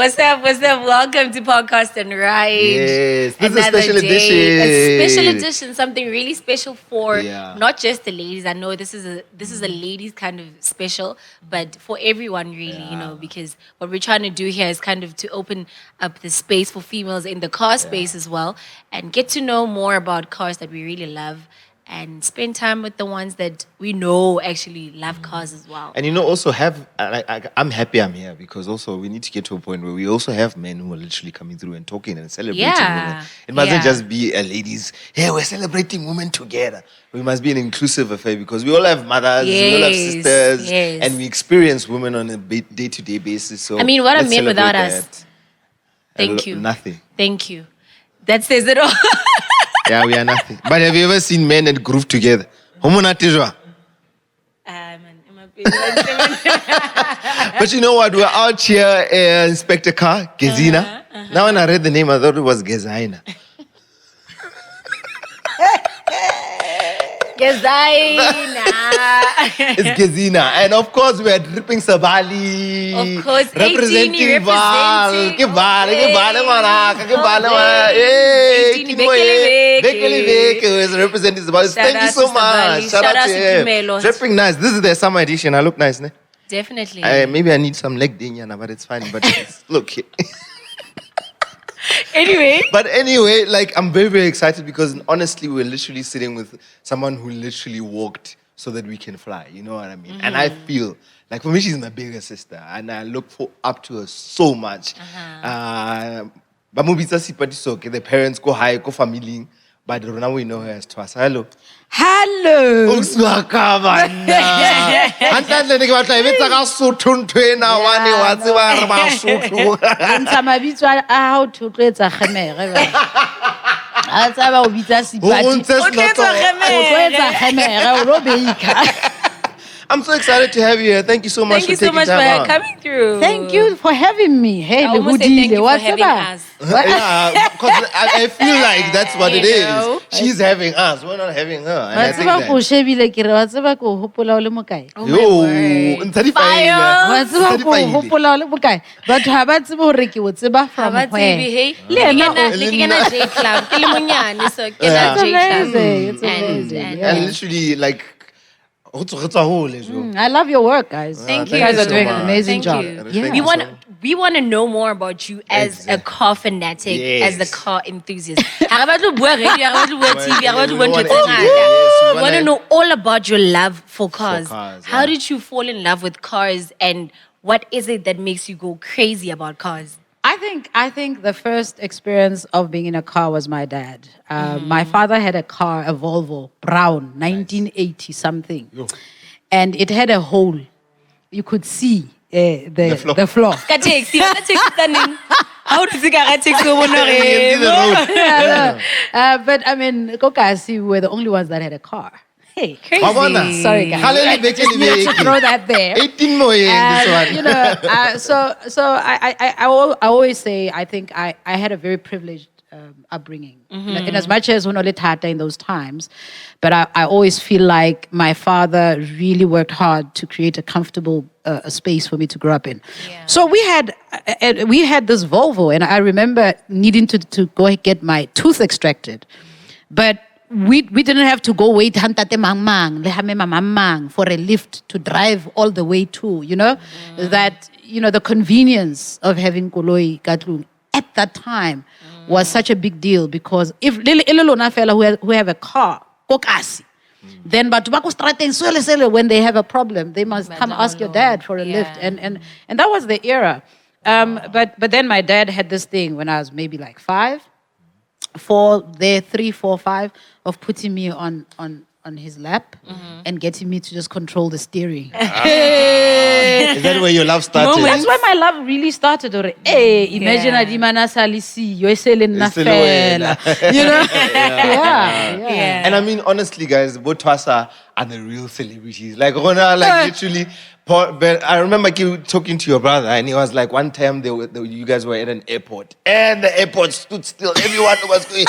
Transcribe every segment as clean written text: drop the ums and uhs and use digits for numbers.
What's up? Welcome to PodCARSt Ride. Yes, this is a Another special day. edition. A special edition, something really special for Yeah. not just the ladies. I know this is a ladies kind of special, but for everyone really, because what we're trying to do here is kind of to open up the space for females in the car space as well, and get to know more about cars that we really love, and spend time with the ones that we know actually love cars as well. And also I'm happy I'm here because also we need to get to a point where we also have men who are literally coming through and talking and celebrating women. It mustn't just be a ladies, hey, we're celebrating women together. We must be an inclusive affair because we all have mothers, we all have sisters, and we experience women on a day-to-day basis. So I mean, what are men without that. us? Thank you. Nothing. Thank you. That says it all. Yeah, we are nothing. But have you ever seen men and groove together? But you know what? We're out here, Inspector Car, Gezina. Now when I read the name, I thought it was Gezaina. Gezaina. It's Gezina. And of course, we are dripping Sabali. Of course, 18 representing Val. representing. Ke Val, Okay. 18 Bekelebeke. is representing Sabali. Thank you so much. Shout out to him. Tumelo. Dripping nice. This is the summer edition. I look nice, ne? Definitely. Maybe I need some leg dinyana, but it's fine. But look. Anyway, like I'm very, very excited because honestly, we're literally sitting with someone who literally walked so that we can fly. You know what I mean? And I feel like for me, she's my bigger sister, and I look up to her so much. But the parents go high, go family, but now we know her as Twasa. Hello. Hello. Ntsha mabitso a hao thotloetsa kgemere a tsaba o bitsa sipati I'm so excited to have you here. Thank you so much thank you for so taking much time for coming through. Thank you for having me. Hey, I almost said thank you for having us. Yeah, because I feel like that's what it know. is. She's having us. We're not having her. And I wa think tseba ko that. shebile ke re wa tseba ko hopola o le mokae Oh my word. wa tseba ko hopola o le mokae batho ha ba tsebe hore ke o tseba from Habatsi, where hey. Le yena o- Ke kena J Club. Ke le monyane, so ke Yeah. na J Club. amazing. It's And- amazing. and- Yeah. And literally, like, I love your work, guys. Thank You you guys are so doing much. an amazing Thank job. you. Yeah. We want to know more about you as a car fanatic, as the Yes. car enthusiast. Ha re batla ho bua radio, ha re batla ho bua TV, ha re batla ho bua ntho tse Yes, ngata. we We want to know all about your love for cars. cars, How yeah. did you fall in love with cars, and what is it that makes you go crazy about cars? I think the first experience of being in a car was my dad. My father had a car, a Volvo, brown, 1980 something, and it had a hole. You could see the floor. Ka taxi, ka taxi tsa neng? How does it get taxi o bona You can see the re? road. Yeah, but I mean, Kokasi were the only ones that had a car. Hey, Crazy. sorry guys, Halele I just needed to beke. throw that there. 18 more years, this one. You know, so I always say I think I had a very privileged upbringing, in as much as Honole Tata in those times, but I always feel like my father really worked hard to create a comfortable space for me to grow up in. Yeah. So we had this Volvo, and I remember needing to go get my tooth extracted, but we didn't have to go wait hantate mang le hame mama mang for a lift to drive all the way to, that, the convenience of having koloi katlung at that time was such a big deal, because if lona fella who have a car, kokasi, then but when they have a problem, they must come ask your dad for a lift, and that was the era. But then my dad had this thing when I was maybe like 3, 4, 5, of putting me on his lap and getting me to just control the steering. Is that where your love started? That's where my love really started. Hey, imagine Adimana Salisi, you're selling Nafela. Yeah. And I mean, honestly, guys, both Twasa are the real celebrities. Like, literally. But I remember talking to your brother, and he was like, one time you guys were at an airport, and the airport stood still. Everyone was going,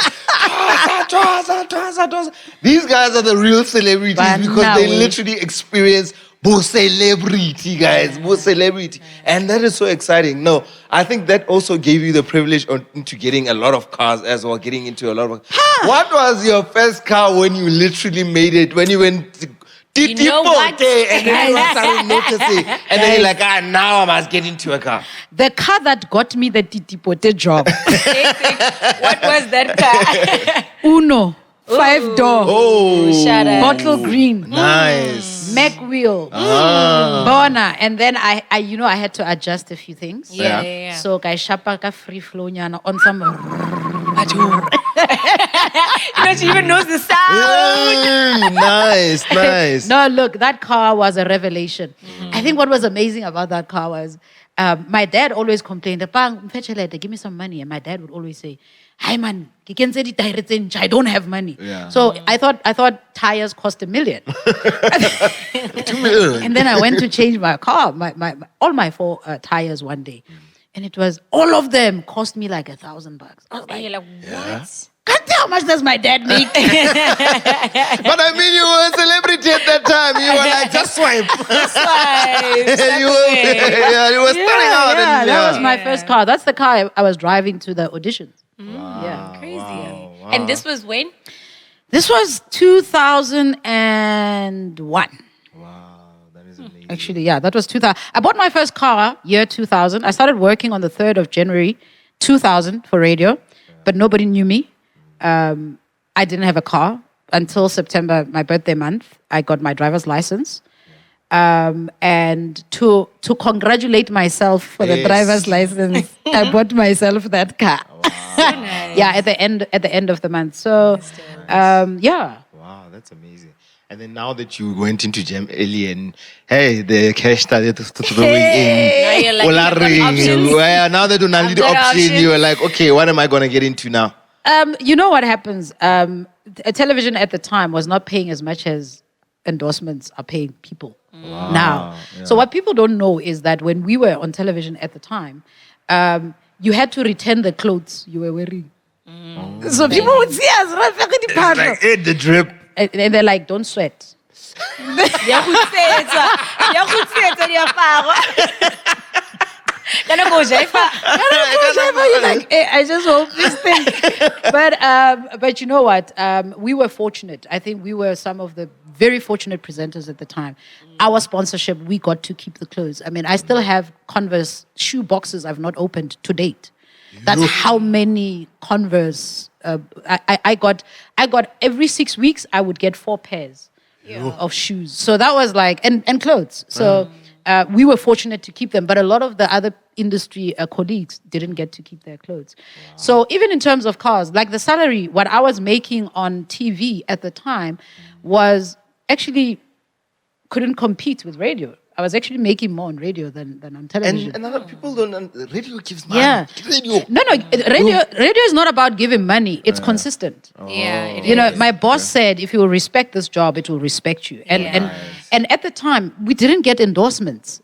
Twasa. These guys are the real celebrities because they literally experience Bo celebrity, guys. Bo celebrity. And that is so exciting. No, I think that also gave you the privilege into getting a lot of cars as well, getting into a lot of... What was your first car when you literally made it, when you went to... You know what? And then you started noticing. And then you're like, now I must get into a car. The car that got me the titipote job. What was that car? Uno. 5-door. Oh. Shut up. Bottle green. Nice. Mac wheel. Bona. And then I had to adjust a few things. Yeah. So I shapa ka free flow nyana on some. She even knows the sound. Nice. No, look, that car was a revelation. I think what was amazing about that car was my dad always complained, "Bang, give me some money." And my dad would always say, "Hi man, I don't have money." Yeah. So I thought tires cost $1 million. $2 million. And then I went to change my car, all my 4 tires one day. And it was, all of them cost me like $1,000. I was And like, you're like, what? God, how much does my dad make? But I mean, you were a celebrity at that time. You were like, just swipe. You were starting out. Yeah, and, that was my first car. That's the car I was driving to the auditions. Yeah. Crazy. Wow. And this was when? This was 2001. Wow, that is amazing. Actually, yeah, that was 2000. I bought my first car year 2000. I started working on the 3rd of January 2000 for radio, but nobody knew me. I didn't have a car until September, my birthday month. I got my driver's license. And to congratulate myself for the Yes. driver's license, I bought myself that car. Nice. Yeah, at the end of the month. So, yeah. Wow, that's amazing. And then now that you went into Gem early and hey, the cash started throwing in. Now you're like, Ola I've got ring. options. Well, now that you now need the I've got option, options. you were like, okay, what am I going to get into now? You know what happens? Television at the time was not paying as much as endorsements are paying people now. yeah. So what people don't know is that when we were on television at the time, you had to return the clothes you were wearing. So people would see us It's like, hey, the drip. and they're like, don't sweat. You're like, hey, I just hope this thing. But you know what? We were fortunate. I think we were some of the very fortunate presenters at the time. Our sponsorship, we got to keep the clothes. I mean, I still have Converse shoe boxes I've not opened to date. That's how many Converse I got. Every 6 weeks, I would get 4 pairs of shoes. So that was like, and clothes. So we were fortunate to keep them, but a lot of the other industry colleagues didn't get to keep their clothes. So even in terms of cars, like the salary, what I was making on TV at the time was actually couldn't compete with radio. I was actually making more on radio than on television. And a lot of people don't. Radio gives money. Yeah. Radio. No, radio is not about giving money. It's consistent. Yeah, it You know, is. my boss said, if you will respect this job, it will respect you. And at the time, we didn't get endorsements.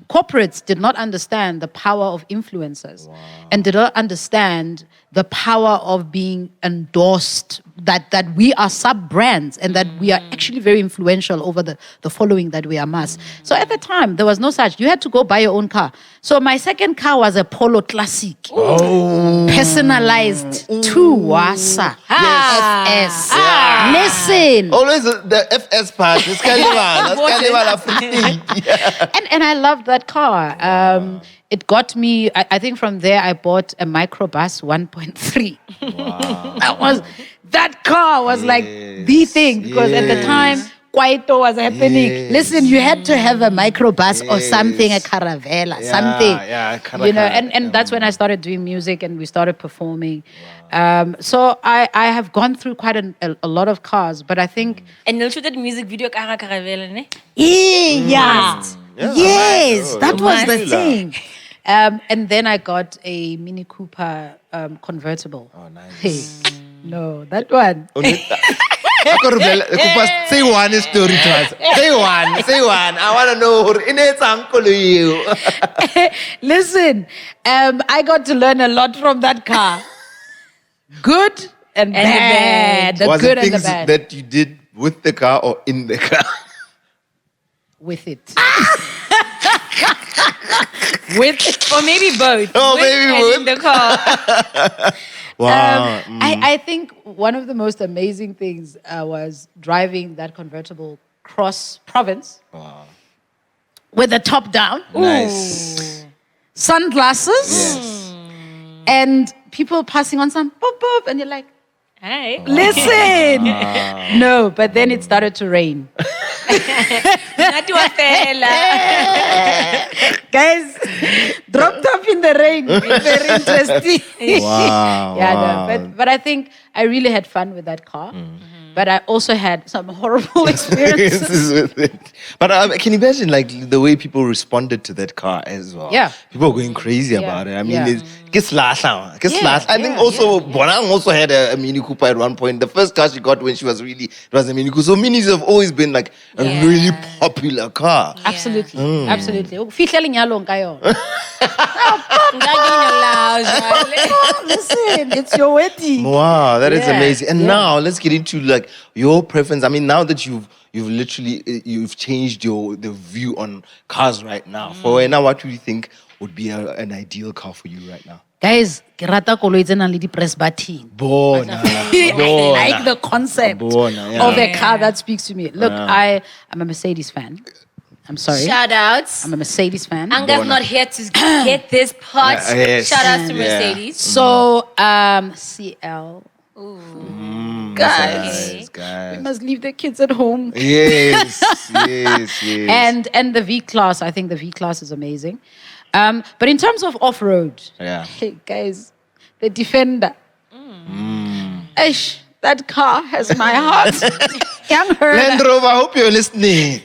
Corporates did not understand the power of influencers and did not understand the power of being endorsed, that we are sub-brands and that we are actually very influential over the following that we amass. So at the time, there was no such. You had to go buy your own car. So my second car was a Polo Classic. Personalized to Twasa. FS. Listen. Always the FS part. It's And I loved that car. It got me, I think from there I bought a microbus 1.3. That car was like the thing because at the time, Kwaito was happening. Yes. Listen, you had to have a microbus or something, a caravella, something. You know, and that's when I started doing music and we started performing. So I have gone through quite a lot of cars, but I think... And they'll shoot that music video kara caravela, ne? Yeah. Yes, Oh, that was the must. thing. And then I got a Mini Cooper convertible. Oh, nice. Hey, no, that one. Say one story to us. Say one. I want to know who in it's uncle you. Listen, I got to learn a lot from that car. Good and bad. The Was good it and the things bad. that you did with the car or in the car? with it. With Or maybe both. Oh, With maybe and both. in the car. Wow. I think one of the most amazing things was driving that convertible cross province with the top down, Nice. sunglasses, Yes. and people passing on some boop boop, and you're like, Hey. listen. No, but then it started to rain. Not to a fella. Guys, dropped off in the rain. Very interesting. Wow. Yeah, wow. no, but I think I really had fun with that car. But I also had some horrible experiences. Experiences with it. But can you imagine like the way people responded to that car as well? Yeah. People were going crazy Yeah. about it. I mean, Yeah. it's gets last. I think yeah, also Bonang also had a Mini Cooper at one point. The first car she got when she was it was a Mini Cooper. So Minis have always been like a Yeah. really popular car. Absolutely. Absolutely. Fihla lenyalo nka yona. Listen, it's your wedding. Wow, that is Yeah, amazing. And yeah. now let's get into like your preference. I mean, now that you've literally you've changed the view on cars right now. For now, what do you think would be an ideal car for you right now? Guys, ke rata koloi tse nang le di-press button. Bona. I like the concept Bona, yeah. of a car that speaks to me. Look, I'm a Mercedes fan. I'm sorry. Shout outs. I'm a Mercedes fan. Anga's not here to get this part. Yes. Shout outs to Yeah. Mercedes. So, CL. Guys, We guys. must leave the kids at home. Yes, yes, yes. And the V-Class, I think the V-Class is amazing. But in terms of off-road, Yeah. hey, guys, the Defender. Eish, that car has my heart. Young her. Land Rover, I hope you're listening.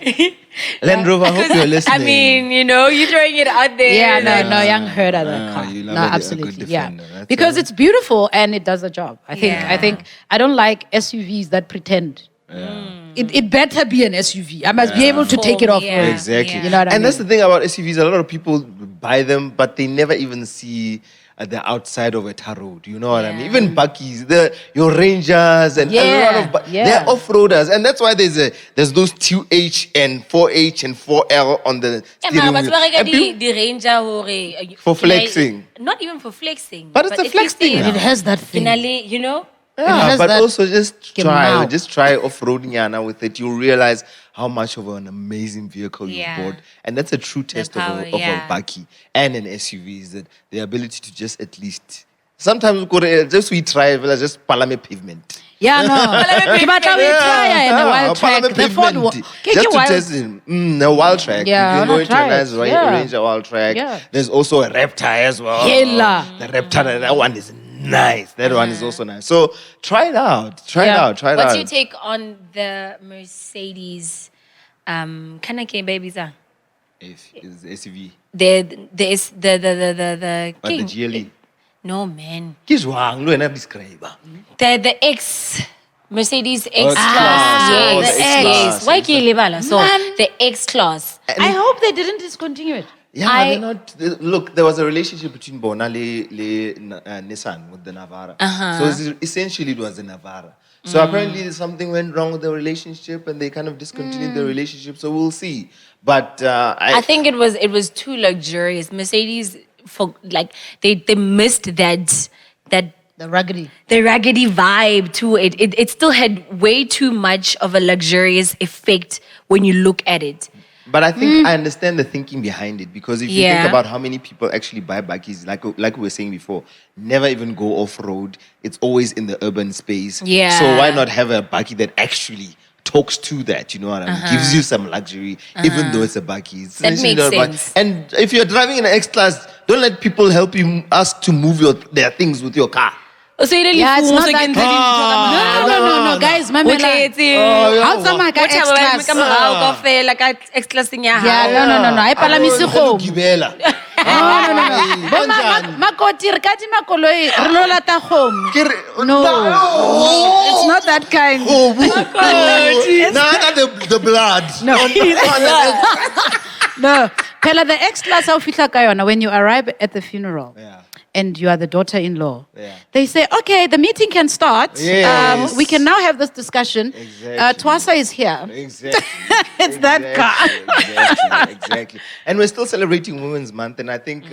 Land Rover, I hope you're listening. I mean, you're throwing it out there. Yeah, no, young heard of that car. you love No, a good absolutely, yeah. Defender. That's Because it's beautiful and it does the job. I Yeah. think I don't like SUVs that pretend. It better be an SUV. I must be able to take it off Yeah. road. Exactly. Yeah. You know what I And that's mean? the thing about SUVs. A lot of people buy them, but they never even see the outside of a tar road. You know what I mean? Yeah. Even Buckies, your Rangers, and a lot of Yeah. they're off-roaders, and that's why there's those 2H and 4H and 4L on the steering wheel. And people- the Ranger For flexing. Not even for flexing. But it's a if flex you stay thing in now. It has that thing. Finale, Yeah, has but that also Genau. just try off-roading Yana with it. You'll realize how much of an amazing vehicle Yeah. you've bought. And that's a true test power, of a yeah. Bakkie and an SUV is that the ability to just at least sometimes just we try just palame pavement. Yeah, no. Ke batla ho e try in a wild track. Palame The Ford pavement. Ke Just to wild- test it. A wild track. Yeah, you I can go wanna into try a nice it. Yeah. range, a wild track. Yeah. There's also a Reptar as well. Hella. The Reptar, that one is nice. That one is also nice. So try it out. Try it Yeah. out. Try it What's out. your take on the Mercedes? Kanake babies are Is SUV. the But the GLE. No man. Ke jwang lo wena describe. The X Mercedes X X class. class. Oh, Yes, the X yes. class. Why ke lebala? So Man. the X class. I hope they didn't discontinue it. Yeah, they're not. Look, there was a relationship between Bona Nissan with the Navara. So essentially, it was a Navara. So apparently, something went wrong with the relationship, and they kind of discontinued the relationship. So we'll see. But I think it was too luxurious. Mercedes they missed that The ruggedy. the raggedy vibe to it. It still had way too much of a luxurious effect when you look at it. But I think I understand the thinking behind it because if you think Yeah. about how many people actually buy bakkies, like we were saying before, never even go off road. It's always in the urban space. Yeah. So why not have a bakkie that actually talks to that? You know what I mean? Gives you some luxury, even though it's a bakkie. It's That essentially makes not a bakkie. sense. And if you're driving in an X class, don't let people help you ask to move their things with your car. So you Yeah, it's not that. No, guys, my How tsamaya ka X-Class? X class Yeah, no. I palamisi kgomo. Gibela. No. Makoti, re kadima koloi, re lo lata kgomo. No. It's not that kind. Not the blood. No. No. Phela the X-Class how fihla ka yona when you arrive at the funeral. Yeah. and you are the daughter-in-law, Yeah. they say, okay, the meeting can start. Yes. We can now have this discussion. Exactly. Twasa is here. Exactly. It's that car. Exactly. And we're still celebrating Women's Month, and I think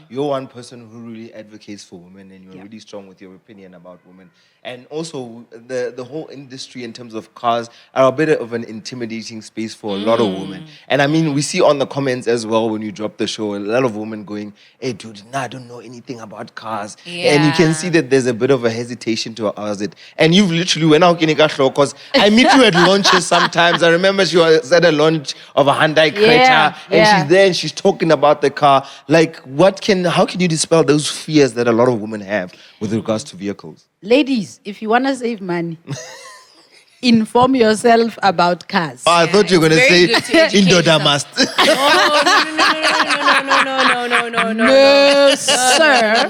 you're one person who really advocates for women, and you're really strong with your opinion about women. And also, the whole industry in terms of cars are a bit of an intimidating space for a lot of women. And I mean, we see on the comments as well when you drop the show, a lot of women going, hey, dude, I don't know anything about cars. And you can see that there's a bit of a hesitation to ask it. And you've literally went out because I meet you at launches sometimes. I remember she was at a launch of a Hyundai Creta, and she's there and she's talking about the car. Like, how can you dispel those fears that a lot of women have with regards to vehicles? Ladies, if you want to save money, inform yourself about cars. Oh, I thought you were going to say Indoda must. No, sir.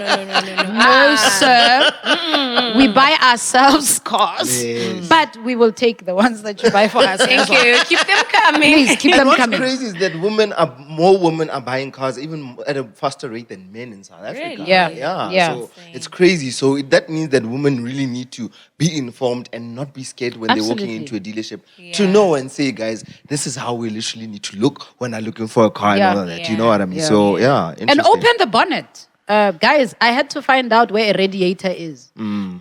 No, sir. We buy ourselves cars, but we will take the ones that you buy for us. Thank you. Keep them coming. Please keep them What's coming. crazy is that more women are buying cars even at a faster rate than men in South Africa. Really? Yeah. So it's crazy. So that means that women really need to be informed and not be scared when they're walking into a dealership to know and say, guys, this is how we literally need to look when I'm looking for a car and all of that. You know what I mean? Yeah. So And interesting. open the bonnet. Guys, I had to find out where a radiator is.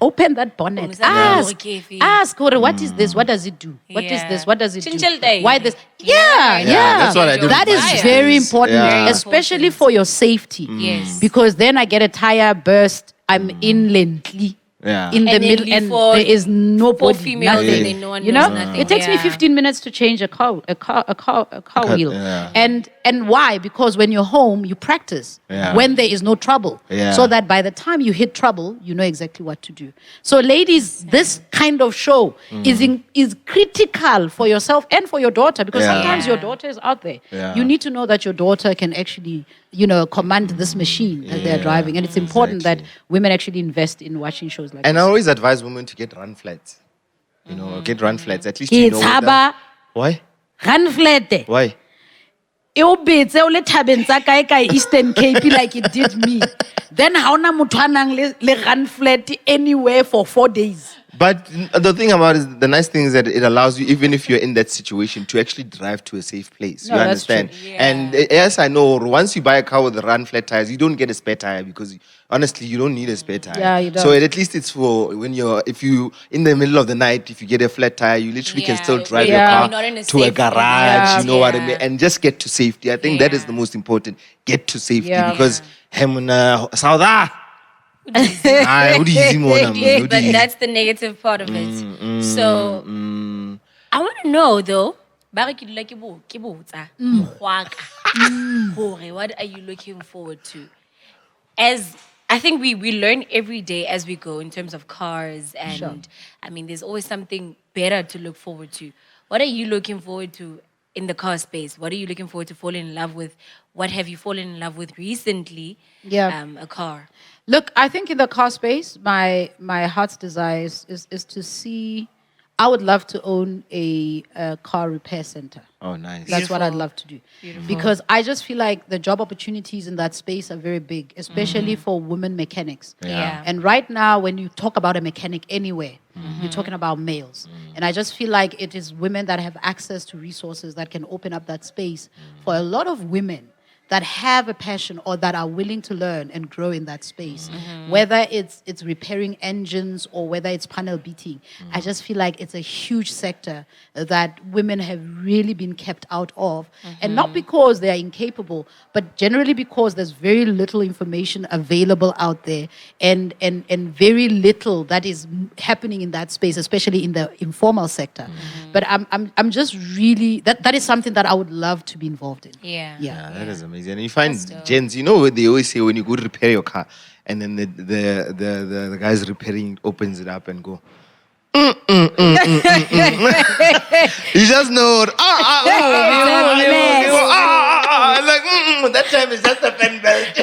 Open that bonnet. Ask, what is this? What does it do? What is this? What does it do? Why this? Yeah. that's what I do. That is Tires. very important, Yeah. especially for your safety. Yes. Because then I get a tire burst. I'm inlandly. Yeah. In the And then middle, and before- there is nobody, for females, nothing. then no one you knows know, nothing. it takes me Yeah. 15 minutes to change a car wheel. yeah. And why? Because when you're home, you practice Yeah. when there is no trouble, Yeah. so that by the time you hit trouble, you know exactly what to do. So, ladies, this kind of show is critical for yourself and for your daughter, because Yeah. sometimes your daughter is out there. Yeah. You need to know that your daughter can actually, command this machine that they're driving, and it's important that women actually invest in watching shows like And this. I always advise women to get run flats. Get run flats. At least you know. Haba Why? run flat. Why? E o betse o le thabeng tsa kae kae Eastern Cape like it did me. Then ha ona motho a nang le run flat anywhere for 4 days. But the thing about it is, the nice thing is that it allows you, even if you're in that situation, to actually drive to a safe place. No, you that's understand? true. And yes, I know, once you buy a car with run flat tires, you don't get a spare tire because honestly, you don't need a spare tire. Yeah, you don't. So at least it's for if you, in the middle of the night, if you get a flat tire, you literally can still drive your Yeah. car You're not in a to a safe garage, area. you know what I Yeah. mean? And just get to safety. I think that is Yeah. the most important. Get to safety Yeah. because Sauda. Ah, what easy mona, man. But that's the negative part of it. So I want to know though. Ba re ke dula ke botsa, wa ka, hore what are you looking forward to? As I think we learn every day as we go in terms of cars, and I mean there's always something better to look forward to. What are you looking forward to in the car space? What are you looking forward to falling in love with? What have you fallen in love with recently? Yeah. A car. Look, I think in the car space, my heart's desire is to see. I would love to own a car repair center. Oh, nice. That's what I'd love to do. Because I just feel like the job opportunities in that space are very big, especially for women mechanics. Yeah. And right now, when you talk about a mechanic anywhere, you're talking about males. And I just feel like it is women that have access to resources that can open up that space for a lot of women that have a passion or that are willing to learn and grow in that space. Whether it's repairing engines or whether it's panel beating. I just feel like it's a huge sector that women have really been kept out of. And not because they are incapable, but generally because there's very little information available out there and very little that is happening in that space, especially in the informal sector. But I'm just really, that is something that I would love to be involved in. Yeah. Yeah, that is amazing. And you find gents, you know what they always say when you go to repair your car, and then the guys repairing opens it up and go. You just know. That time is just a pen belt.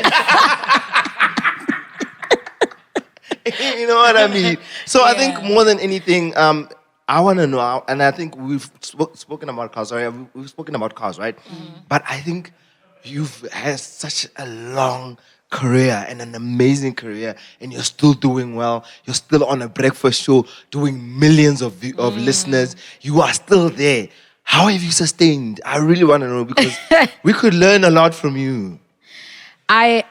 You know what I mean? So I think more than anything, I want to know, and I think we've spoken about cars. Sorry, we've spoken about cars, right? But I think you've had such a long career and an amazing career, and you're still doing well. You're still on a breakfast show doing millions of listeners. You are still there. How have you sustained? I really want to know, because we could learn a lot from you. I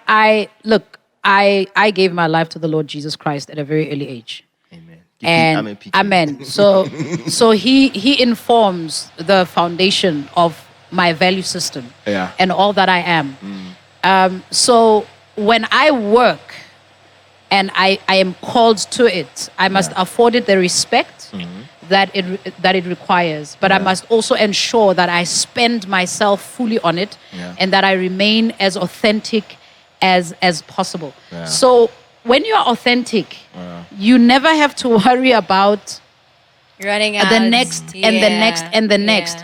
gave my life to the Lord Jesus Christ at a very early age. Amen. And amen. So he informs the foundation of my value system and all that I am. So when I work and I am called to it, I must afford it the respect that it requires. But I must also ensure that I spend myself fully on it and that I remain as authentic as possible. So when you are authentic, you never have to worry about running out the next and the next and the next.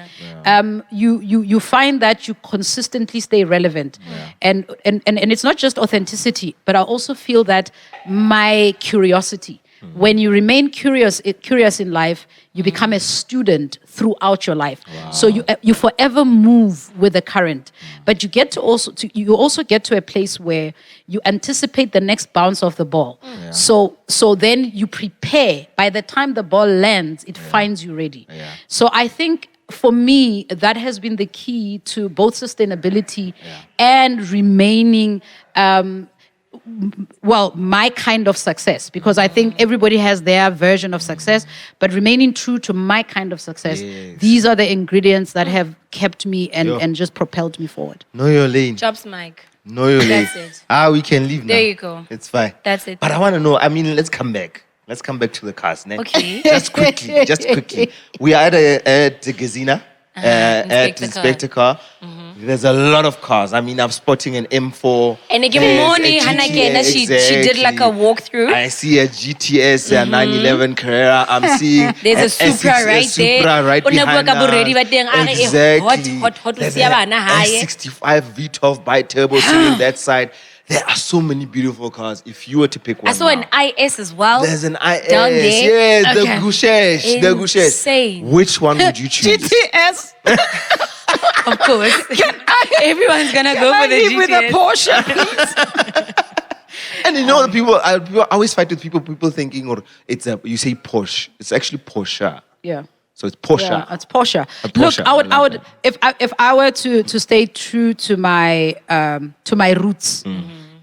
You find that you consistently stay relevant, and it's not just authenticity, but I also feel that my curiosity. When you remain curious in life, you become a student throughout your life. So you forever move with the current, but you also get to a place where you anticipate the next bounce of the ball. So then you prepare. By the time the ball lands, it finds you ready. So I think for me, that has been the key to both sustainability and remaining my kind of success, because I think everybody has their version of success, but remaining true to my kind of success, these are the ingredients that have kept me and just propelled me forward. Know your lane. Chops, Mike. Know your lane. That's it. We can leave now. There you go. It's fine. That's it. But I want to know, let's come back. Let's come back to the cars. Ne? Okay. Just quickly. We are at the Gezina, at Inspector Car. There's a lot of cars. I'm spotting an M4. And again, morning, Hannah again, she did like a walkthrough. I see a GTS, a 911 Carrera. I'm seeing there's a Supra right there. Supra right behind us. Exactly. Hot. There's an S65 V12 bi-turbo sitting that side. There are so many beautiful cars. If you were to pick one, I saw an IS as well. There's an IS. Down there. Yes, Okay. the Gushesh. Insane. Which one would you choose? GTS. Of course. Everyone's gonna go for the GTS. With a Porsche, please. And you know, people always fight with people. People thinking, or you say Porsche. It's actually Porsche. Yeah. So it's Porsche. Yeah, it's Porsche. A Porsche. Look, I would if I were to stay true to my roots.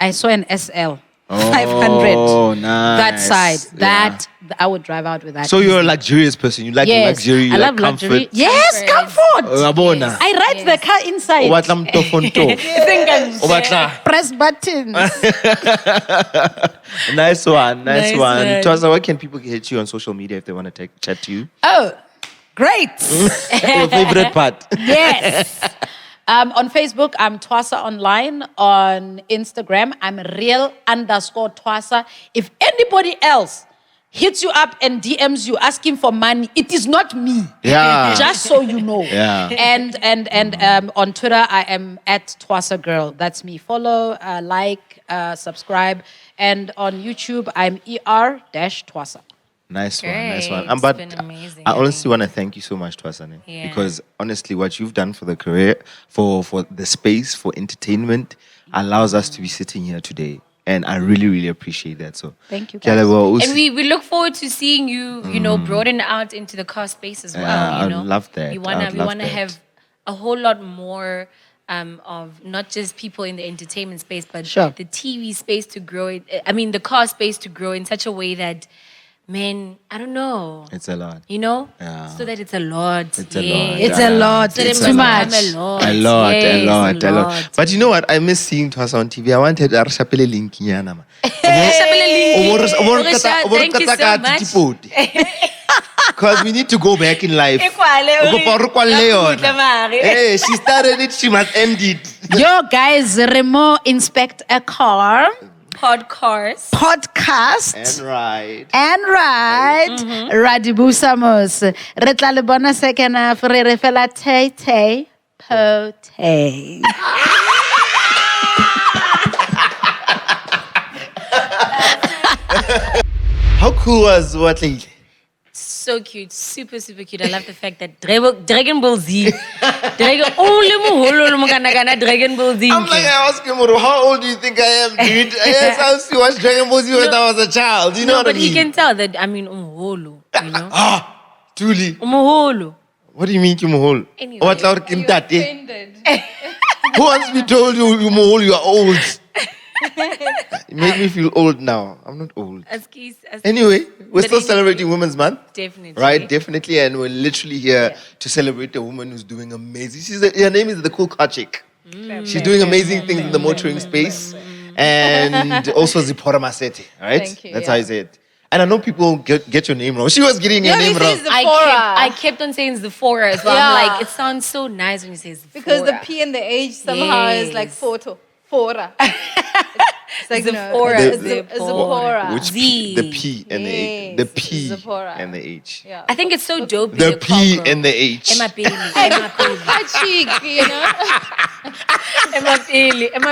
I saw an SL 500. Oh, nice. That side. I would drive out with that. So you're a luxurious person. You like luxury. You I like love comfort. luxury. Yes, comfort. Wabona. I ride the car inside. O batla mtofonto. O batla. Press buttons. Nice one. Nice one. Twasa, where can people hit you on social media if they want to chat to you? Oh, great. Your favorite part. Yes. On Facebook, I'm Twasa Online. On Instagram, I'm real_Twasa. If anybody else hits you up and DMs you asking for money, it is not me. Yeah. Just so you know. Yeah. And on Twitter, I am at Twasa Girl. That's me. Follow, like, subscribe. And on YouTube, I'm ER-Twasa. Nice one. Great. But It's been amazing. I honestly want to thank you so much, Twasa, because honestly, what you've done for the career, for the space, for entertainment, allows us to be sitting here today. And I really, really appreciate that. So Thank you, guys. And we look forward to seeing you, broaden out into the car space as well. I'd love that. We wanna have a whole lot more of not just people in the entertainment space, but the TV space to grow. The car space to grow in such a way that, man, I don't know. It's a lot. So that it's a lot. It's a lot. It's a lot. So that It's it too must much. become a lot. A lot. But you know what? I miss seeing Twasa on TV. I wanted to shapele link nyana ma. Thank you so much. Because we need to go back in life. Hey, she started it, she must end it. Yo, guys, Remo inspect a car. PodCARSt. PodCARSt And Ride. Radibusa mos. Re tla le bona second half re re fela tay pote. How cool was what lately? So so cute, super, super cute. I love the fact that Dragon Ball Z, only Dragon Ball Z. I'm like, I asked him, how old do you think I am, dude? Yes, I used to watch Dragon Ball Z when I was a child. You know what I but mean? he can tell that, umholo, you know? Truly. Umholo. What do you mean, Kumuhol? Anyway. What Are you offended? Who wants me told you, Kumuhol, you are old? It made me feel old now. I'm not old. Anyway, we're still celebrating Women's Month. Definitely. Right, definitely. And we're literally here to celebrate a woman who's doing amazing. Her name is the Cool Carchick. She's doing amazing things in the motoring space. And also Zipporah Masete, right? Thank you, That's how I say it. And I know people get your name wrong. She was getting your name wrong. I kept on saying Zephora as well. I'm like, it sounds so nice when you say Zephora. Because the P and the H somehow is like photo. Fora. It's like Zephora. Zephora. Which P? The P and the H. The P Zephora. and the H. Yeah. I think it's so dope. The P and the H. Emma Bailey. Cheek, you know. Emma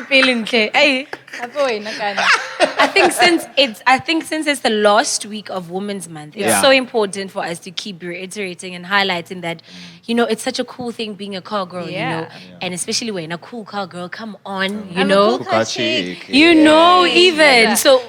Bailey. Hey. I think since it's the last week of Women's Month, it's so important for us to keep reiterating and highlighting that, you know, it's such a cool thing being a car girl, you know, and especially when a cool car girl, come on, you know, Cool Carchick. you know, even so.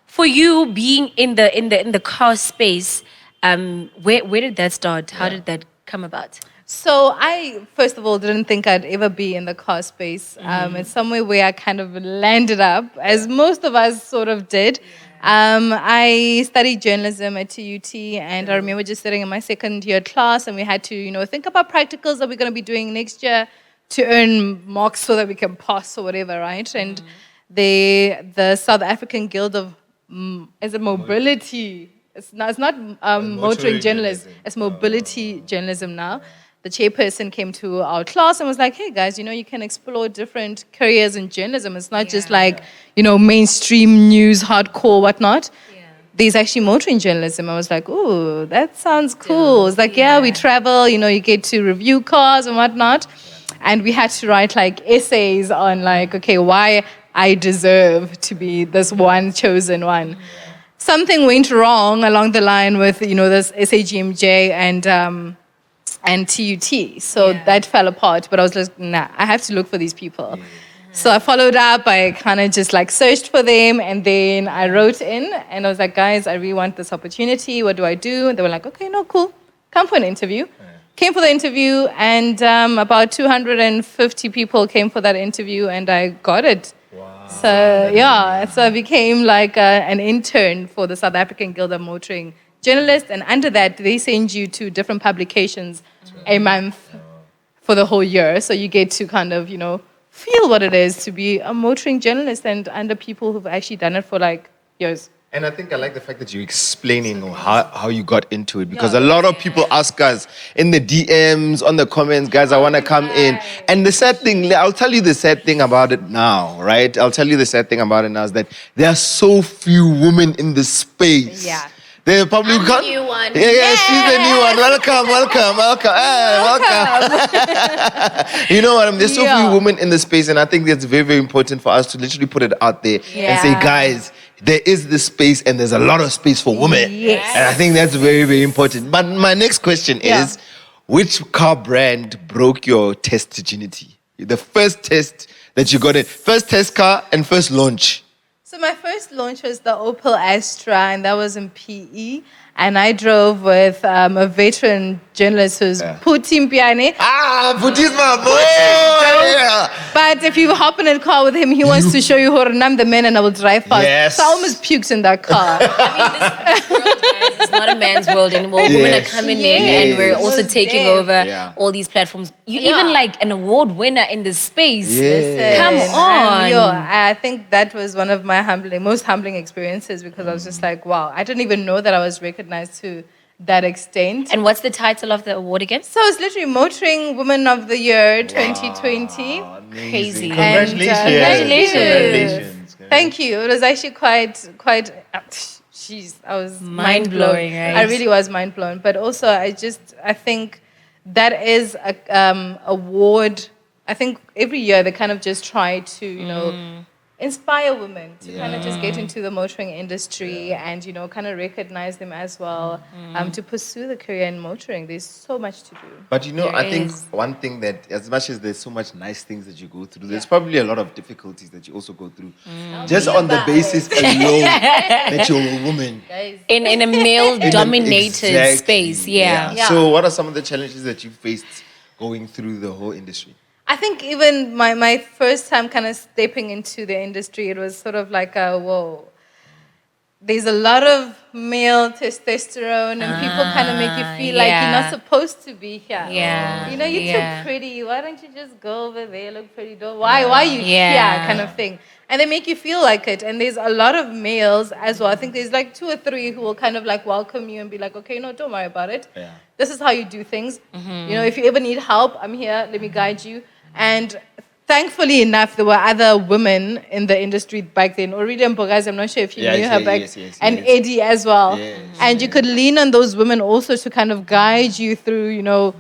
For you being in the car space, where did that start? How did that come about? So I, first of all, didn't think I'd ever be in the car space. It's somewhere where I kind of landed up, as most of us sort of did. I studied journalism at TUT, and I remember just sitting in my second year class, and we had to, you know, think about practicals that we're going to be doing next year to earn marks so that we can pass or whatever, right? And the South African Guild of Mobility. It's not motoring journalism. It's mobility journalism now. The chairperson came to our class and was like, hey guys, you know, you can explore different careers in journalism. It's not just like, you know, mainstream news, hardcore, whatnot. There's actually motoring journalism. I was like, ooh, that sounds cool. It's like, we travel, you know, you get to review cars and whatnot. And we had to write like essays on like, okay, why I deserve to be this one chosen one. Something went wrong along the line with, you know, this SAGMJ and TUT. So that fell apart. But I was like, nah, I have to look for these people. So I followed up. I kind of just like searched for them. And then I wrote in and I was like, guys, I really want this opportunity. What do I do? And they were like, okay, no, cool. Come for an interview. Came for the interview. And about 250 people came for that interview. And I got it. Wow. So I became like an intern for the South African Guild of Motoring Journalists, and under that, they send you to different publications a month for the whole year. So you get to kind of, you know, feel what it is to be a motoring journalist and under people who've actually done it for like years. And I think I like the fact that you're explaining how you got into it, because a lot of people ask us in the DMs, on the comments, guys, I want to come in. And the sad thing, I'll tell you the sad thing about it now, right? I'll tell you the sad thing about it now is that there are so few women in the space. Yeah. They probably I'm the new one. Yeah, she's the new one. Welcome. Hey, you know what I mean? There's so few women in the space, and I think that's very, very important for us to literally put it out there and say, guys, there is this space, and there's a lot of space for women. Yes. And I think that's very, very important. But my next question is, which car brand broke your test virginity? The first test that you got in. First test car and first launch. So my first launch was the Opel Astra, and that was in PE. And I drove with a veteran journalist who's Putin Piane. Putin's my boy! But if you hop in a car with him, he wants to show you how I'm the man and I will drive fast. Yes. So I almost puked in that car. This world, guys, it's not a man's world anymore. Women are coming in, and we're also taking over all these platforms. You even like an award winner in this space. Come on. I think that was one of my most humbling experiences, because I was just like, wow, I didn't even know that I was recognized to that extent. And what's the title of the award again? So it's literally Motoring Woman of the Year 2020. Crazy. Congratulations. Congratulations. Thank you. It was actually quite I was mind blown. Right? I really was mind blown. But also I think that is a award. I think every year they kind of just try to, you know, inspire women to kind of just get into the motoring industry and, you know, kind of recognize them as well, to pursue the career in motoring. There's so much to do. But you know, There I think is. one thing that, as much as there's so much nice things that you go through, there's probably a lot of difficulties that you also go through. Just on the basis alone that you're a woman. Guys, In a male-dominated Exactly, space, yeah. Yeah. So, what are some of the challenges that you faced going through the whole industry? I think even my first time kind of stepping into the industry, it was sort of like a, whoa. There's a lot of male testosterone and people kind of make you feel like you're not supposed to be here. Yeah. You know, you're Yeah. too pretty. Why don't you just go over there, look pretty? Why are you Yeah. here kind of thing? And they make you feel like it. And there's a lot of males as well. I think there's like 2 or 3 who will kind of like welcome you and be like, okay, no, don't worry about it. Yeah. This is how you do things. You know, if you ever need help, I'm here. Let me guide you. And thankfully enough, there were other women in the industry back then. Already guys, I'm not sure if you knew her back. And Eddie as well. Yes, And you could lean on those women also to kind of guide you through, you know,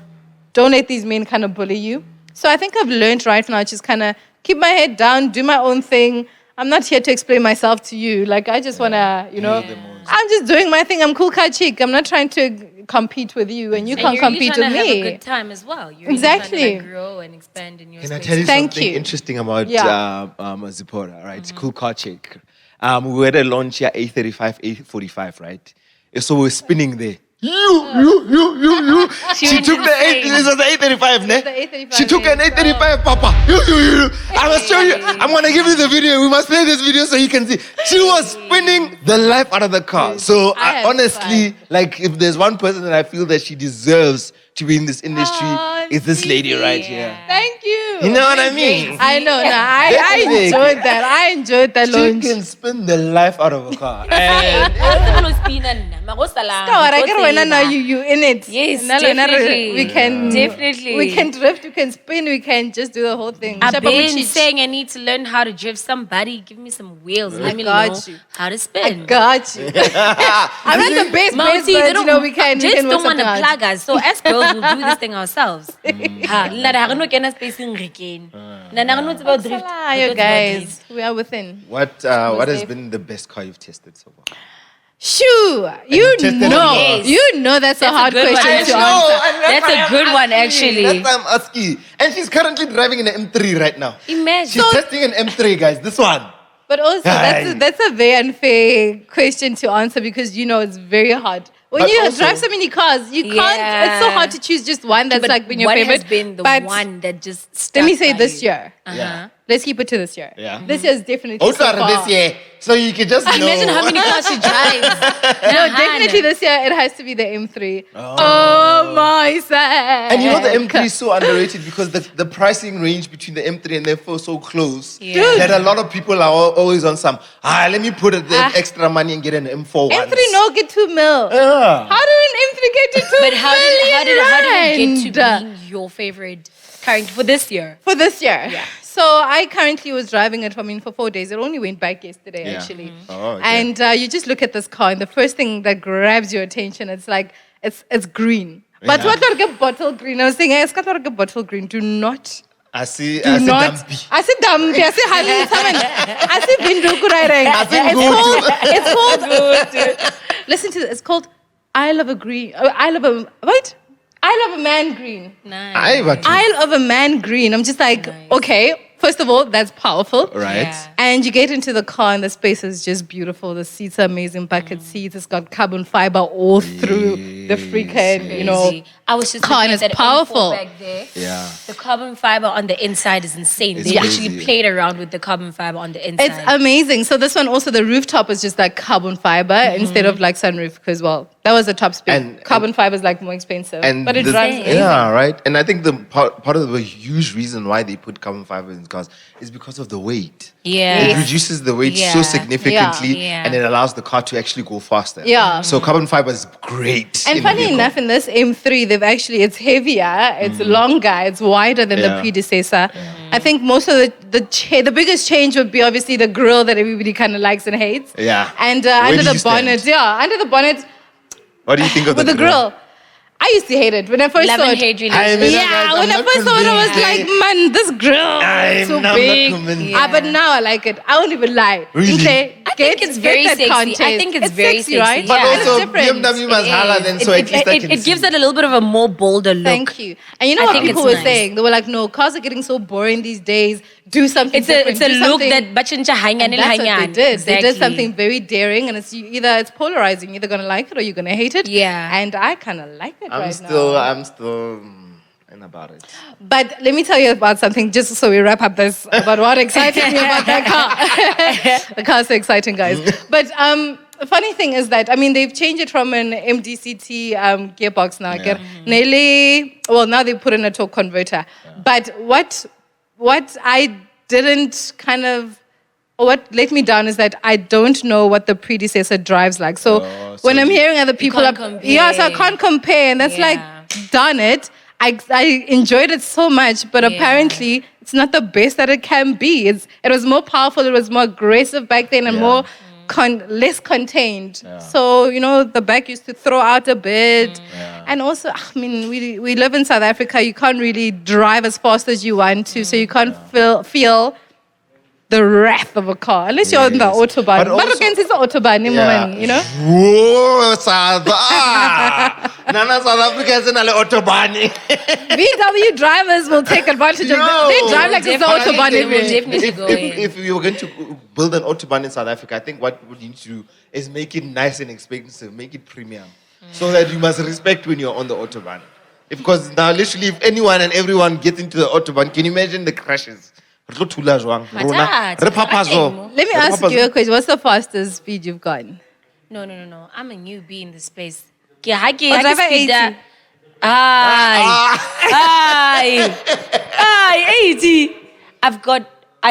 don't let these men kind of bully you. So I think I've learned right now just kind of keep my head down, do my own thing. I'm not here to explain myself to you. Like, I just want to, you know, I'm just doing my thing. I'm cool Carchick. I'm not trying to compete with you, and you can't you're really compete trying with to me. have a good time as well. You're Exactly. really trying to grow and expand in your Can I space. tell you Thank something you. interesting about Yeah. Zipporah, right? Cool Carchick. We were at a launch here, 8:35, 8:45, right? So we're spinning there. You. She went took the insane. 8, this was the 8:35, ne? The 8:35, She took an yes. 8:35, Papa. You. I must show you. I'm gonna give you the video. We must play this video so you can see. She was spinning the life out of the car. So I had honestly, like, if there's one person that I feel that she deserves to be in this industry, Oh, it's this lady right here. Thank you. You know what I mean? I know. Nah, I Definitely. enjoyed that. I enjoyed that She launch. can spin the life out of a car. And God, I get when I know you in it. Yes, Nalo, definitely. We can Definitely. We can drift. We can spin. We can just do the whole thing. I've Shapa been Muchich. saying I need to learn how to drift. Somebody give me some wheels. Let me got know you. how to I spin. got you. I'm not the best, Mouty, but they you know we can. just we can work don't want to something out. plug us. So as girls, we'll do this thing ourselves. Ha, nna ra gano kena space again. Nna ra gano tseba drift. Salah, you guys, we are within. what has safe. been the best car you've tested so far? Shoo, you tested know, it. you know that's a That's a hard good one, question to actually. answer. That's a good one, actually. That's why I'm asking. And she's currently driving an M3 right now. Imagine. She's testing an M3, guys. This one. But also, Aye. that's a very unfair question to answer because you know it's very hard. When But you also- drive so many cars, you can't. Yeah. It's so hard to choose just one that's But like been your what favorite. has been the but one that just let stuck me say by this you? year. Yeah. Let's keep it to this year. Yeah. This year is definitely Also, so far. this year. So you can just know. Imagine how many cars she drives. No, definitely this year it has to be the M3. Oh, my side. And you know the M3 is so underrated because the pricing range between the M3 and the M4 is so close Yeah. that a lot of people are always on some, let me put the extra money and get an M4 once. M3 no get 2 mil. Yeah. How did an M3 get to 2 But how did it get to rand? be your favorite current for this year? For this year. Yeah. So I currently was driving it for 4 days. It only went back yesterday, Yeah. actually. Oh, okay. And you just look at this car, and the first thing that grabs your attention, it's like, it's green. But Yeah. what like a bottle green? I was saying, it's got like a bottle green. Do not. I see Not. Dumpy. I see Dumpy. I see Hali. I see Binduku riding. It's called. Listen to this. It's called Isle of a Green. Isle of a what? Isle of a Man Green. Nice. Isle of a Man Green. I'm just like, Nice. okay. First of all, that's powerful. Right. Yeah. And you get into the car and the space is just beautiful. The seats are amazing, bucket seats. It's got carbon fiber all through the freaking, you know. Crazy. I was just car, looking and at it's that powerful. M4 back there. Yeah. The carbon fiber on the inside is insane. It's They crazy. actually played around with the carbon fiber on the inside. It's amazing. So this one also, the rooftop is just like carbon fiber instead of like sunroof because, well, that was the top spec. And- Carbon fiber is like more expensive. And but it the- runs amazing. Yeah, right. And I think the part of the huge reason why they put carbon fiber in cars is because of the weight. Yeah. It Yes. reduces the weight so Yeah. significantly Yeah. and it allows the car to actually go faster. Yeah. So carbon fiber is great. And in funny vehicle. enough, in this M3, they've actually, it's heavier, it's longer, it's wider than the Yeah. predecessor. I think most of the biggest change would be obviously the grille that everybody kind of likes and hates. Yeah. And Where under do the you stand? bonnet, under the bonnet What do you think of with the grill. I used to hate it when I first Love saw and it. hate I relationship. mean, Yeah, I'm when I not first saw it, I was convinced. like, man, this grill is so I'm not big. convinced. But now I like it. I won't even lie. Really? I think it's very sexy. I think it's very sexy, sexy. right? But Yeah. And also, it's different. BMW must It holler is. then, so at least I can it gives see. it a little bit of a more bolder look. Thank you. And you know I what think people it's were nice. saying? They were like, no, cars are getting so boring these days. Do something It's a different. it's a do look something. that bachincha hangyan And that's what they did. Exactly. They did something very daring, and it's polarizing. You're either gonna like it or you're gonna hate it. Yeah. And I kind of like it I'm right still now. in about it. But let me tell you about something, just so we wrap up this, about what excited me about that car. The car's so exciting, guys. But the funny thing is that, I mean, they've changed it from an MDCT gearbox now. Yeah. Nearly, well, now they put in a torque converter. But what I didn't kind of, or what let me down is that I don't know what the predecessor drives like. So, so when I'm you- hearing other people, can't yeah, so I compare. can't compare. And that's Yeah. like, darn it. I enjoyed it so much, but apparently it's not the best that it can be. It was more powerful, it was more aggressive back then and Yeah. more less contained. Yeah. So, the back used to throw out a bit. Yeah. And also, I mean, we live in South Africa. You can't really drive as fast as you want to, so you can't feel the wrath of a car unless you're on the Yes. autobahn. But But also- against it's the autobahn, you know. Whoa, South Nana South Africa is in a autobahn. VW drivers will take advantage of No, They drive like it's the definitely autobahn. they will even. definitely go in. If you were going to build an autobahn in South Africa, I think what you need to do is make it nice and expensive, make it premium, so that you must respect when you're on the autobahn. Because now, literally, if anyone and everyone gets into the autobahn, can you imagine the crashes? Mathata, Let me ask you a question. What's the fastest speed you've gone? No. I'm a newbie in the space. Ha ke driver speeda- 80. Ay, 80.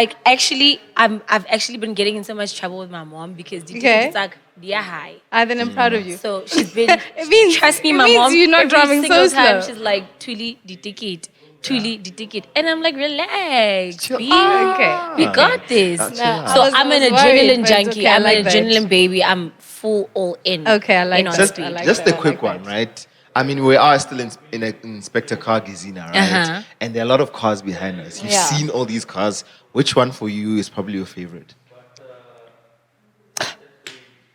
I've actually been getting in so much trouble with my mom because Okay. it's like they're high. Then I'm proud of you. So she's been. It means- trust me, it my means mom. you're not every driving single so time slow. she's like, "Tuli the ticket, Tuli the ticket," and I'm like, "Relax, B. Okay. We got this." No, So I was- I'm I an was worried, adrenaline but it's junkie. okay, I I'm like an that. adrenaline baby. I'm full all in. Okay, I like in on that. speed. I like Just that, a I quick like one, that. right? I mean, we are still in Inspector Car Gezina, right? Uh-huh. And there are a lot of cars behind us. You've Yeah. seen all these cars. Which one for you is probably your favorite?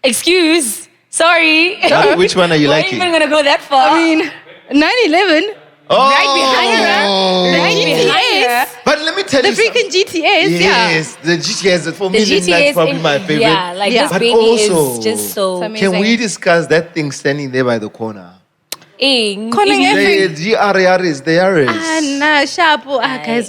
Excuse. Sorry. Which one are you We're not liking? even gonna go that far. I mean, 911, Oh, right behind her. Right behind her. But let me tell the you something. freaking GTS, yeah. Yes, the GTS for The me GTS that's probably in- my favorite. Yeah, like Yeah. this But baby also- is just so. It's amazing. Can we discuss that thing standing there by the corner? Calling If you- The GR the Yaris. Nah, sharp. Guys,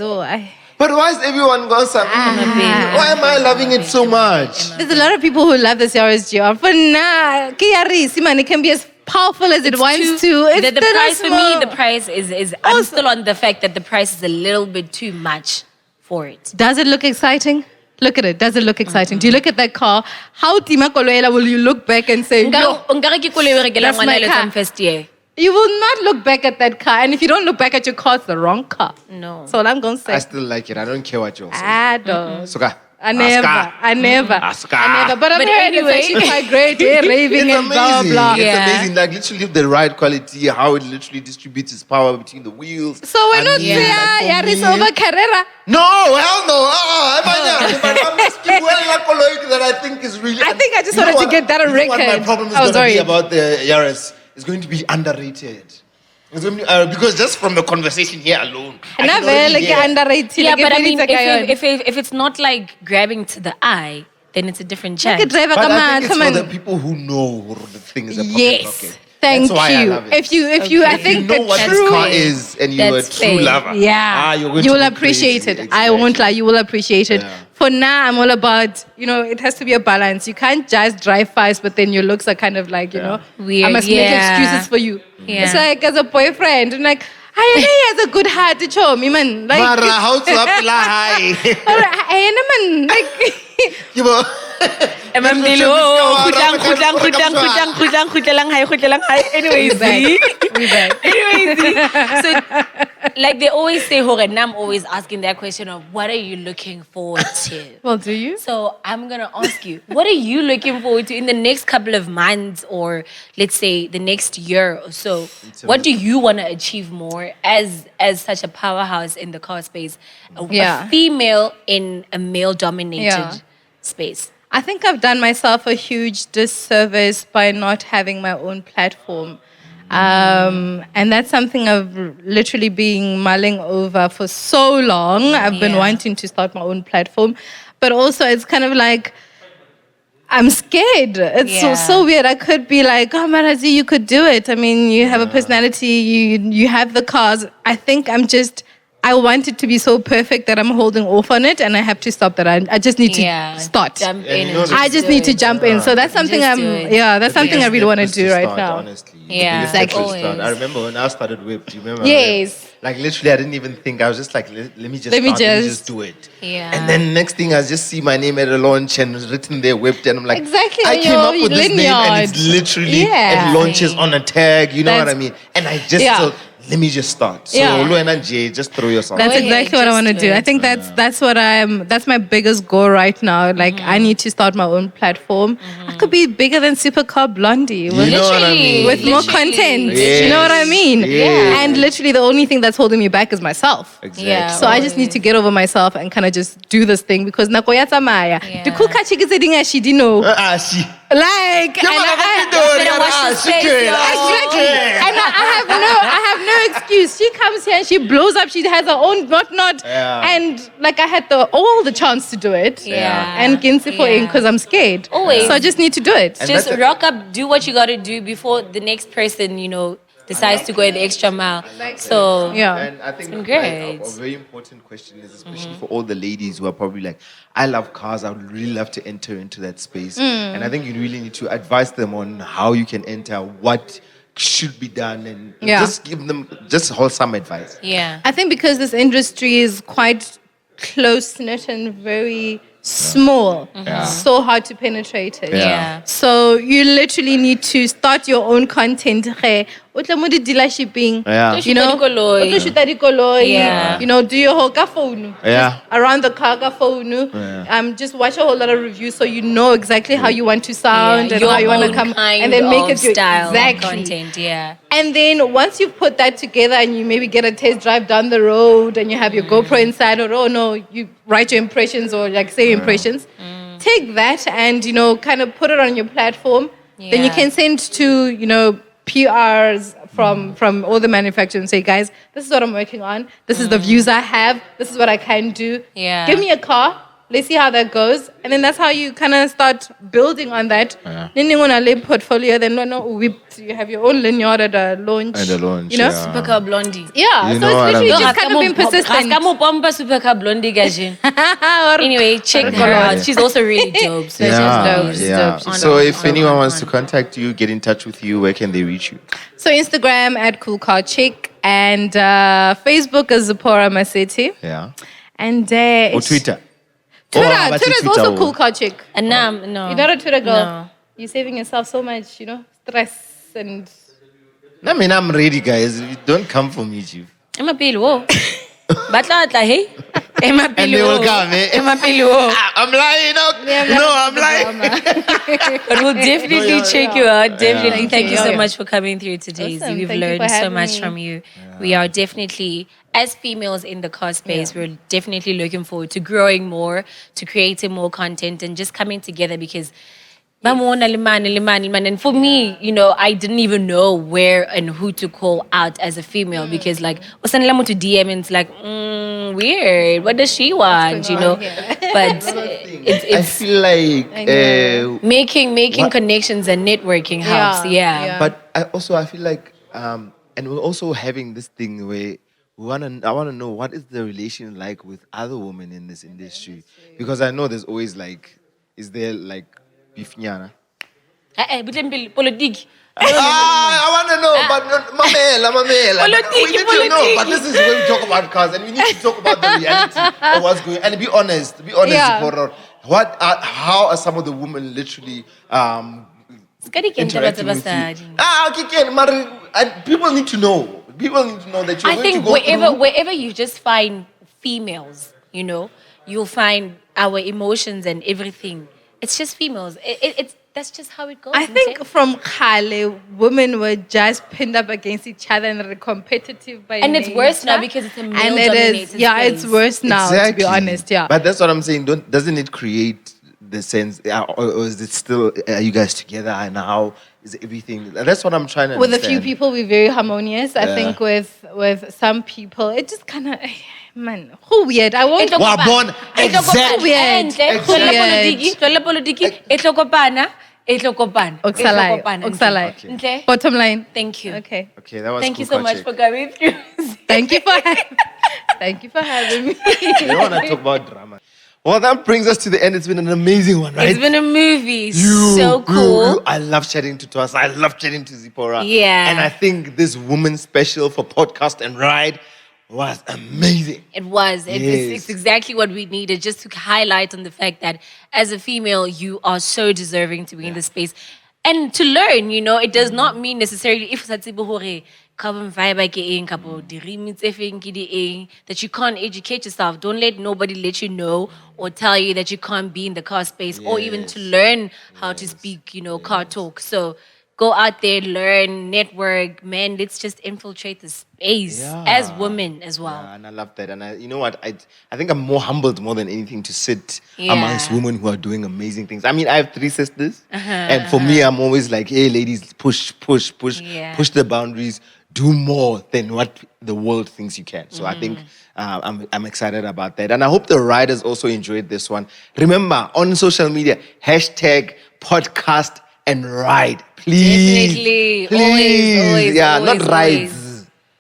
But why is everyone going some? Why am I loving it so much? There's a lot of people who love this Yaris GR. For nah, Yaris, man, it can be as powerful as it wants to. It's the still price for small. me, the price is I'm still on the fact that the price is a little bit too much for it. Does it look exciting? Look at it. Does it look exciting? Do you look at that car? How Tima Koloela will you look back and say, yo, Nkare ke koloi e rekelang That's ngwana my le car. tsang first year. you will not look back at that car. And if you don't look back at your car, it's the wrong car. No. That's all I'm going to say. I still like it. I don't care what you're saying. I don't. Suka. I never. Aska. I never. Aska. I never. But I'm But hearing anyway. it's actually quite great. Yeah, raving It's and blah, amazing. blah. It's Yeah. amazing. Like literally the right quality, how it literally distributes its power between the wheels. So we're not mean, there. like, for Yaris me- over Carrera. No, hell no. But I'm just that I think is really. I think I just You know wanted to what- get that on you know what my record. problem is I was going to be worried. about the Yaris. It's going to be underrated. It's going to be, because just from the conversation here alone, I can Never already like hear- underrated. Yeah, like, but I if mean, it's a if it's not like grabbing to the eye, then it's a different like a chance. driver, But come I on, think it's come for the on. people who know the thing is a pocket Yes. rocket. Thank That's why I you. love it. If you, I Okay. think If you know the what true. this car is and you're a That's true fair. lover, Yeah, you're going you to will go appreciate crazy. it. I won't Exactly. lie, you will appreciate it. Yeah. For now, I'm all about, it has to be a balance. You can't just drive fast, but then your looks are kind of like, Weird, I must make yeah. excuses for you. Yeah. It's like as a boyfriend, and like, I know he has a good heart to show me, man. Like, Mara, how to apply? man, like, You know, Emambili, oh, khutlang hai. Anyways, We back. anyways, so like they always say, and I'm always asking that question of what are you looking forward to? Well, do you? So I'm gonna ask you, what are you looking forward to in the next couple of months, or let's say the next year or so? What do you want to achieve more as such a powerhouse in the car space, a female in a male-dominated space? I think I've done myself a huge disservice by not having my own platform. And that's something I've literally been mulling over for so long. I've been wanting to start my own platform. But also it's kind of like, I'm scared. It's so weird. I could be like, oh, Marazi, you could do it. I mean, you have a personality, you have the cars. I think I want it to be so perfect that I'm holding off on it, and I have to stop that. I just need to start. Jump in. I just need to jump in. So that's something that's something I really want to do right now. Honestly. Yeah, exactly. I remember when I started Whip, do you remember? Yes. Like literally, I didn't even think. I was just like, let me just do it. Yeah. And then next thing, I just see my name at a launch and it's written there, Whipped, and I'm like, Exactly, I came up with this name, and it's Linyard. literally Yeah. it launches on a tag. You know what I That's- mean? And I just thought, let me just start. So Yeah. Lu and Jay, just throw yourself. That's Go ahead, exactly what I just want to do do. I it. think that's my biggest goal right now. Like I need to start my own platform. I could be bigger than Supercar Blondie with, You know what I mean? with more Literally. content. Yes. You know what I mean? Yes. And literally the only thing that's holding me back is myself. Exactly. Yeah. So I just need to get over myself and kind of just do this thing because Nakoya Tamaya. The cool Carchick is a she didn't know. She. Like, and better watch the space, yo. exactly. And I have no excuse. She comes here and she blows up. She has her own whatnot. Yeah. And like I had all the chance to do it. Yeah. And Ginsi for because I'm scared. Always. So I just need to do it. And Just that's rock up, do what you got to do before the next person, decides to go the extra mile. So And I think been like, great. a very important question is, especially for all the ladies who are probably like, I love cars, I would really love to enter into that space. And I think you really need to advise them on how you can enter, what should be done, and just give them just wholesome advice. yeah. I think because this industry is quite close-knit and very small, so hard to penetrate it. Yeah. So you literally need to start your own content. Dealershipping. Yeah. You know, Koloi. o tlo shoota dikoloi, Yeah. do your whole ka phone. Yeah. Just around the car ka phone. Just watch a whole lot of reviews so you know exactly how you want to sound and Your how you want to own come, kind and then make of it your style exactly. content. Yeah. And then once you've put that together and you maybe get a test drive down the road and you have your GoPro inside, or you write your impressions or like say your impressions, take that and, kind of put it on your platform. Then you Yeah. can send to, PRs from all the manufacturers and say, guys, this is what I'm working on. This is the views I have. This is what I can do. Yeah. Give me a car. Let's see how that goes. And then that's how you kind of start building on that. Then you want to lay portfolio. Then you have your own linear at a launch. At a launch, You know? yeah. Supercar Blondie. Yeah. You So know it's what I literally mean? just kind of being persistent. Supercar Blondie, gajin. Anyway, check her out. She's also really dope. So She's dope. just She's yeah. dope. She's So dope. if anyone wants to contact you, get in touch with you, where can they reach you? So Instagram at Cool Carchick and Facebook is Zipporah Maseti. Yeah. And Or Twitter. Twitter is also Cool Carchick. And now, no. You're not a Twitter girl. No. You're saving yourself so much, stress and... I mean, I'm ready, guys. Don't come for me, Chief. Emapili, whoa. Batla, hey. And Emapili, they will whoa. come, eh? Emapili, whoa. I'm lying, I'm lying. But we'll definitely check you out. Definitely. Thank you so Yeah. much for coming through today. Awesome. We've Thank you learned for so having much me. from you. We are definitely, as females in the car space, we're definitely looking forward to growing more, to creating more content and just coming together because and for me, I didn't even know where and who to call out as a female because like to DM and it's like weird. What does she want? But I it's feel like making connections and networking helps. Yeah. But I feel like and we're also having this thing where I want to know what is the relation like with other women in this industry, because I know there's always like, is there like beefnyana? Politics. I want to know, but Mamela. We need to know, but this is when we talk about cars and we need to talk about the reality of what's going on. And be honest, Yeah. Zipporah. How are some of the women literally Skadi ke ntaba tsa interacting with you? basadi. Okay, people need to know. People need to know that you're I going think to go through. wherever you just find females, you'll find our emotions and everything. It's just females. It's that's just how it goes. I think from Kale, women were just pinned up against each other and are competitive by And it's worse now nature. because it's a And male-dominated it's space. worse now, to be honest, yeah. But that's what I'm saying. Doesn't it create the sense, or is it still, are you guys together and how is everything? That's what I'm trying to With a understand. few people, we're very harmonious. I Yeah. think with some people, it just kind of, man, who weird. I won't. Etlo Wa kopana. bona, Etlo kopana. exactly. Entle, tlole politiki, etlo kopana, etlo kopana. Oxalai. Etlo kopana, ntle. Oxalai. Okay. Ntle. Bottom line. Thank you. Okay. Okay, that was Thank cool, you so much Carchick. for coming through. Thank you thank you for having me. We don't want to talk about drama. Well, that brings us to the end. It's been an amazing one, right? It's been a movie. So cool. I love chatting to Twasa. I love chatting to Zipporah. Yeah. And I think this woman special for podcast and ride was amazing. It was. Yes. It's exactly what we needed, just to highlight on the fact that as a female, you are so deserving to be in this space. And to learn, it does not mean necessarily if that you can't educate yourself. Don't let nobody let you know or tell you that you can't be in the car space or even to learn how to speak, car talk. So go out there, learn, network, man. Let's just infiltrate the space as women as well. Yeah, and I love that. And you know what? I think I'm more humbled more than anything to sit Yeah. amongst women who are doing amazing things. I mean, I have 3 sisters. And for me, I'm always like, hey, ladies, push Yeah. the boundaries. Do more than what the world thinks you can. So I think I'm excited about that. And I hope the riders also enjoyed this one. Remember, on social media, #PodCARSt and Ride. Please. Definitely. Please. Always, Yeah, always, not rides. always.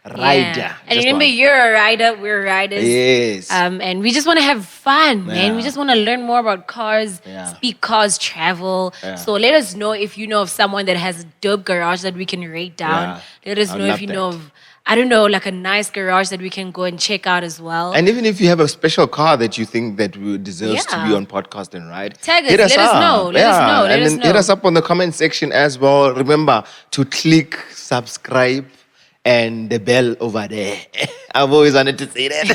Rider. Yeah. And Just remember, one. you're a rider, we're riders. Yes. And we just want to have fun, man. We Yeah. just want to learn more about cars, Yeah. speak cars, travel. Yeah. So let us know if you know of someone that has a dope garage that we can rate down. Yeah. Let us I'd know love if you that. know of, I don't know, like a nice garage that we can go and check out as well. And even if you have a special car that you think that deserves to be Yeah. on podcast and ride, Tag us, hit let us up. know, let us know, let and us then hit know. us up on the comment section as well. Remember to click subscribe and the bell over there. I've always wanted to say that.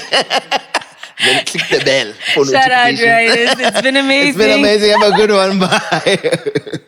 Then click the bell for Shout out, notifications. riders. It's been amazing. It's been amazing. Have a good one. Bye.